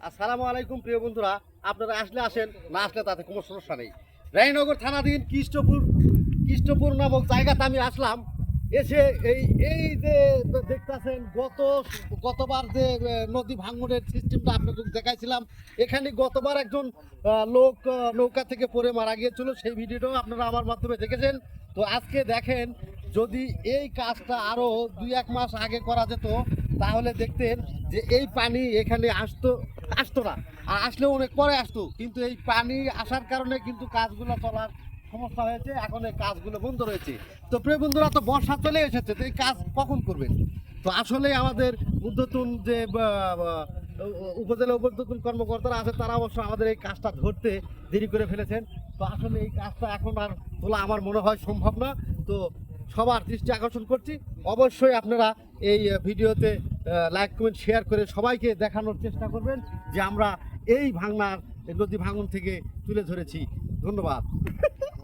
আসসালামু আলাইকুম প্রিয় বন্ধুরা, আপনারা আসলে আসেন, না আসলে তাতে কোনো সমস্যা নেই। রায়নগর থানাধীন কৃষ্টপুর নামক জায়গাতে আমি আসলাম। এসে এই এই যে দেখতেছেন গতবার যে নদী ভাঙনের সিস্টেমটা আপনাকে দেখাইছিলাম, এখানে গতবার একজন লোক নৌকা থেকে পড়ে মারা গিয়েছিল, সেই ভিডিওটাও আপনারা আমার মাধ্যমে দেখেছেন। তো আজকে দেখেন, যদি এই কাজটা আরো 2-1 মাস আগে করা যেত তাহলে দেখতেন যে এই পানি এখানে আসতো না, আর আসলেও অনেক পরে আসতো, কিন্তু এই পানি আসার কারণে কিন্তু কাজগুলো চলার সমস্যা হয়েছে। এখন এই কাজগুলো বন্ধ রয়েছে। তো প্রিয় বন্ধুরা, তো বর্ষা চলে এসেছে, তো এই কাজ কখন করবেন? তো আসলে আমাদের ঊর্ধ্বতন যে উপজেলা ঊর্ধ্বতন কর্মকর্তারা আছে, তারা অবশ্য আমাদের এই কাজটা ধরতে দেরি করে ফেলেছেন। তো আসলে এই কাজটা এখন আর তোলা আমার মনে হয় সম্ভব না। তো সবার দৃষ্টি আকর্ষণ করছি, অবশ্যই আপনারা এই ভিডিওতে লাইক কমেন্ট শেয়ার করে সবাইকে দেখানোর চেষ্টা করবেন যে আমরা এই নদী ভাঙন থেকে তুলে ধরেছি। ধন্যবাদ।